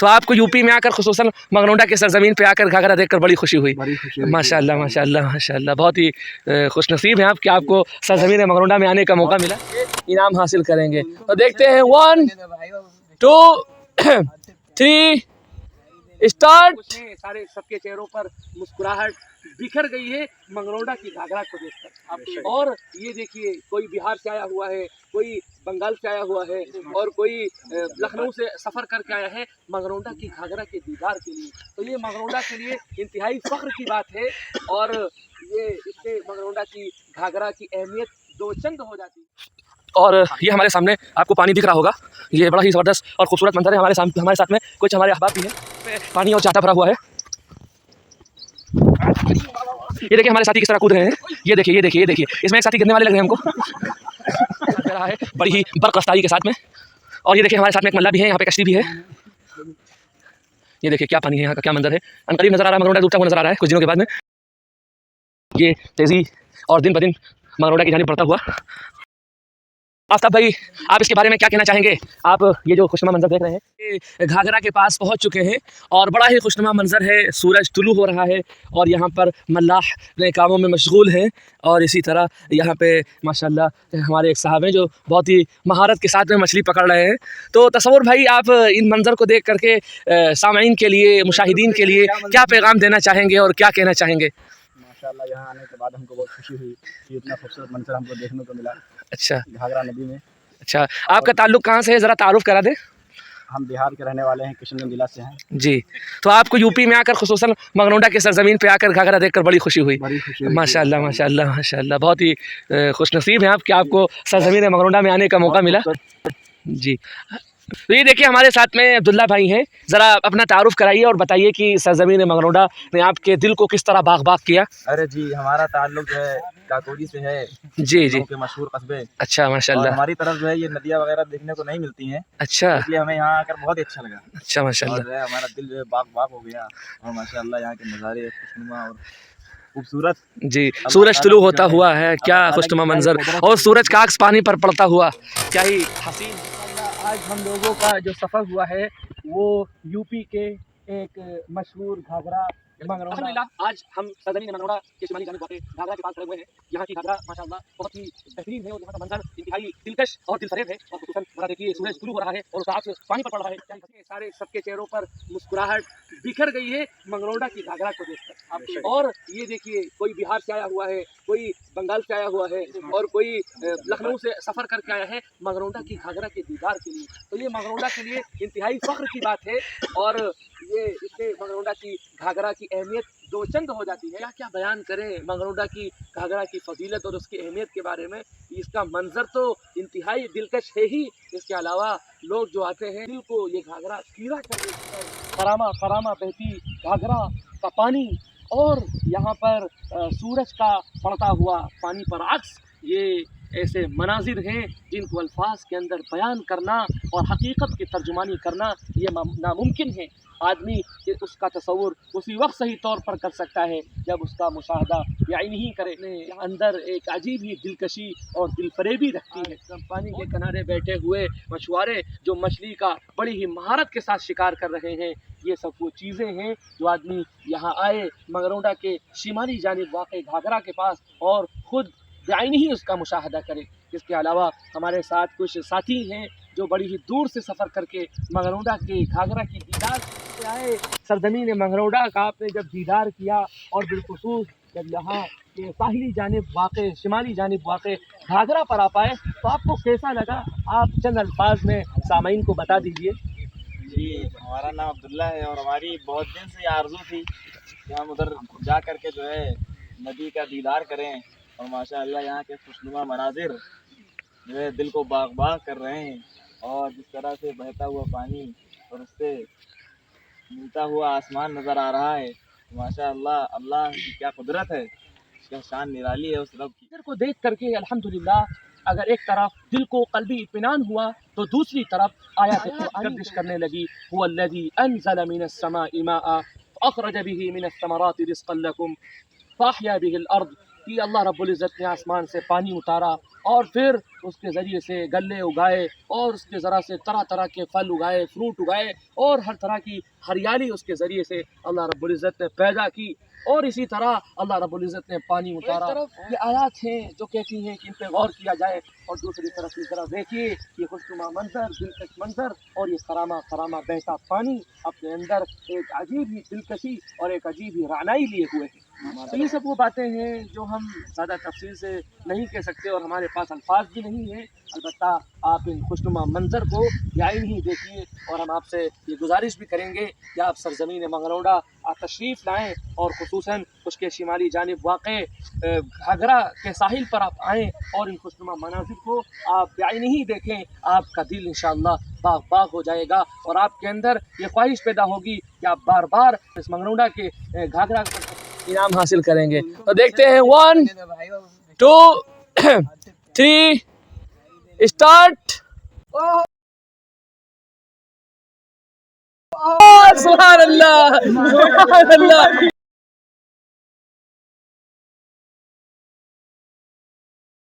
تو آپ کو यूपी में आकर خصوصاً मगरौंडा की सरजमीन पे आकर घाघरा देखकर बड़ी खुशी हुई। माशाल्लाह माशाल्लाह माशाल्लाह, बहुत ही खुश नसीब हैं आप कि आपको सरजमीन मगरौंडा में आने का मौका मिला। इनाम हासिल करेंगे तो देखते हैं 1 2 3 स्टार्ट। सारे सबके चेहरों पर मुस्कुराहट बिखर गई है मंगरौंडा की घाघरा को देखकर। और ये देखिए, कोई बिहार से आया हुआ है, कोई बंगाल से आया हुआ है और कोई लखनऊ से सफ़र करके आया है मंगरौंडा की घाघरा के दीदार के लिए। तो ये मंगरौंडा के लिए इंतहाई फ़ख्र की बात है और ये इससे मंगरौंडा की घाघरा की अहमियत दो चंद हो जाती है। और ये हमारे सामने आपको पानी दिख रहा होगा, ये बड़ा ही ज़बरदस्त और खूबसूरत मंजर है। हमारे साथ में कुछ हमारे अहबाब भी हैं, पानी और चाटा भरा हुआ है। ये देखिए हमारे साथी किस तरह कूद रहे हैं, ये देखिए ये देखिए ये देखिए, इसमें एक साथी गिरने वाले लग रहे हैं हमको दे रहा है बड़ी ही बर्क रफ्तारी के साथ में। और ये देखिए हमारे साथ में एक मल्ला भी है, यहाँ पे कश्ती भी है। ये देखिए क्या पानी है, यहाँ का क्या मंजर है, अनकरीब नजर आ रहा है, मंगरौंडा डूबता हुआ नजर आ रहा है कुछ दिनों के बाद में। ये तेजी और दिन ब दिन मंगरौंडा की जानिब बढ़ता हुआ। आफ्ताब भाई, आप इसके बारे में क्या कहना चाहेंगे? आप ये जो खुशनुमा मंजर देख रहे हैं, ये घाघरा के पास पहुंच चुके हैं और बड़ा ही खुशनुमा मंजर है, सूरज तुलू हो रहा है और यहाँ पर मल्लाह अपने कामों में मशगूल हैं। और इसी तरह यहाँ पे माशाल्लाह हमारे एक साहब हैं जो बहुत ही महारत के साथ में मछली पकड़ रहे हैं। तो तसव्वुर भाई, आप इन मंजर को देख करके सामईन के लिए, मुशाहिदीन के लिए क्या पैगाम देना चाहेंगे और क्या कहना चाहेंगे? माशाल्लाह, यहाँ आने के बाद हमको बहुत खुशी हुई कि इतना खूबसूरत मंजर हमको देखने को मिला। अच्छा, घाघरा नदी में। अच्छा, आपका ताल्लुक़ कहाँ से है, ज़रा तारुफ़ करा दें। हम बिहार के रहने वाले हैं, किशनगंज जिला से हैं जी। तो आपको यूपी में आकर खुसूसन मगरौंडा की सरजमीन पे आकर घाघरा देखकर बड़ी खुशी हुई। माशाल्लाह माशाल्लाह माशाल्लाह, बहुत ही खुश नसीब हैं आप कि आपको सरजमीन मगरौंडा में आने का मौका मिला। जी। तो ये देखिए हमारे साथ में अब्दुल्ला भाई हैं, ज़रा अपना तारुफ कराइए और बताइए कि सरजमीन मगरौंडा ने आपके दिल को किस तरह बाग बाग किया। अरे जी, हमारा ताल्लुक जो है काकोरी से है। जी जी, के मशहूर कस्बे। अच्छा माशाल्लाह। हमारी तरफ जो है ये नदियाँ वगैरह देखने को नहीं मिलती हैं। अच्छा, इसलिए हमें यहाँ आकर बहुत ही अच्छा लगा। अच्छा माशाल्लाह, जो है हमारा दिल जो है बाग बाग हो गया। और माशाल्लाह यहाँ के नज़ारे खुशनुमा और खूबसूरत। जी, सूरज तुलू होता हुआ है, क्या खुशनुमा मंजर, और सूरज का अक्स पानी पर पड़ता हुआ, क्या ही हसीन। आज हम लोगों का जो सफ़र हुआ है वो यूपी के एक मशहूर घाघरा मंगरौंडा। आज हम सरजमीन मंगरौंडा के शिमाली जानिब घाघरा के पास खड़े हुए हैं। यहाँ की घाघरा माशाल्लाह बहुत ही बेहतरीन है और यहाँ का मंजर इंतहाई दिलकश और दिलफरेब है। और खुसूसन बड़ा देखिए, सूरज शुरू हो रहा है और उसका अक्स पानी पर पड़ रहा है। सारे सबके चेहरों पर मुस्कुराहट बिखर गई है मंगरौंडा की घाघरा को देखकर। और ये देखिए, कोई बिहार से आया हुआ है, कोई बंगाल से आया हुआ है और कोई लखनऊ से सफ़र करके आया है मंगरौंडा की घाघरा के दीदार के लिए। तो ये मंगरौंडा के लिए इंतहाई फ़ख्र की बात है और ये इससे मंगरौंडा की घाघरा की अहमियत दो चंद हो जाती है। क्या क्या बयान करें मंगरौंडा की घाघरा की फजीलत और उसकी अहमियत के बारे में। इसका मंजर तो इंतहाई दिलकश है ही, इसके अलावा लोग जो आते हैं दिल को ये घाघरा कीड़ा कर देता है। फरामा फरामा बहती घाघरा का पानी और यहाँ पर सूरज का पड़ता हुआ पानी पर अक्स, ये ऐसे मनाजिर हैं जिनको अल्फाज के अंदर बयान करना और हकीकत की तर्जुमानी करना ये नामुमकिन है। आदमी उसका तसव्वुर उसी वक्त सही तौर पर कर सकता है जब उसका मुशाहदा यानी ही करे। अंदर एक अजीब ही दिलकशी और दिलफरेबी रखती है। पानी के किनारे बैठे हुए मछुआरे जो मछली का बड़ी ही महारत के साथ शिकार कर रहे हैं, ये सब वो चीज़ें हैं जो आदमी यहाँ आए मंगरौंडा के शिमाली जानिब वाक़ई घाघरा के पास और ख़ुद यानी ही उसका मुशाहदा करे। इसके अलावा हमारे साथ कुछ साथी हैं जो बड़ी ही दूर से सफ़र करके मंगरौंडा के घाघरा की दीदार से आए। सरजमीन मंगरौंडा का आपने जब दीदार किया और बिलखुसूस जब यहाँ के साहिली जानिब वाक़ई शिमाली जानिब वाक़ई घाघरा पर आ पाए तो आपको कैसा लगा? आप चंद अल्फाज में सामईन को बता दीजिए। जी, हमारा नाम अब्दुल्ला है और हमारी बहुत दिन से आरज़ू थी कि हम उधर जा कर के जो है नदी का दीदार करें। और माशाअल्लाह यहाँ के खुशनुमा मनाजिर जो है दिल को बाग बाग कर रहे हैं। और जिस तरह से बहता हुआ पानी और उससे मिलता हुआ आसमान नज़र आ रहा है, माशाअल्लाह अल्लाह की क्या कुदरत है, क्या शान निराली है उस रब की। को देख करके अल्हम्दुलिल्लाह अगर एक तरफ दिल को क़ल्बी इत्मीनान हुआ तो दूसरी तरफ आयत गर्दिश करने लगी। हुवल्लज़ी अंज़ल मिनस समाई माअ फ़अख़रज बिही मिनस समराति रिज़क़न लकुम फ़अहया बिहिल अर्ज़। कि अल्लाह रब्बुल इज़्ज़त ने आसमान से पानी उतारा اور پھر اس کے ذریعے سے غلے اگائے اور اس کے ذرا سے طرح طرح کے پھل اگائے، فروٹ اگائے اور ہر طرح کی ہریالی اس کے ذریعے سے اللہ رب العزت نے پیدا کی. اور اسی طرح اللہ رب العزت نے پانی اتارا. یہ آیات ہیں جو کہتی ہیں کہ ان پہ غور کیا جائے. اور دوسری طرف کی طرف دیکھیے یہ خوشنما منظر، دلکش منظر اور یہ خرامہ بہتا پانی اپنے اندر ایک عجیب ہی دلکشی اور ایک عجیب ہی رعنائی لیے ہوئے ہیں. تو یہ سب وہ باتیں ہیں جو ہم زیادہ تفصیل سے نہیں کہہ سکتے اور ہمارے پاس الفاظ بھی نہیں ہیں. البتہ آپ ان خوشنما منظر کو بعین ہی دیکھیے. اور ہم آپ سے یہ گزارش بھی کریں گے کہ آپ سرزمین منگلوڈا تشریف لائیں اور خصوصاً اس کے شمالی جانب واقع گھاگھرا کے ساحل پر آپ آئیں اور ان خوشنما مناظر کو آپ بعین ہی دیکھیں. آپ کا دل انشاءاللہ باغ باغ ہو جائے گا اور آپ کے اندر یہ خواہش پیدا ہوگی کہ آپ بار بار اس منگلوڈا کے گھاگھرا انعام حاصل کریں گے. تو دیکھتے ہیں 1 2 3 اسٹارٹ. سبحان اللہ سبحان اللہ.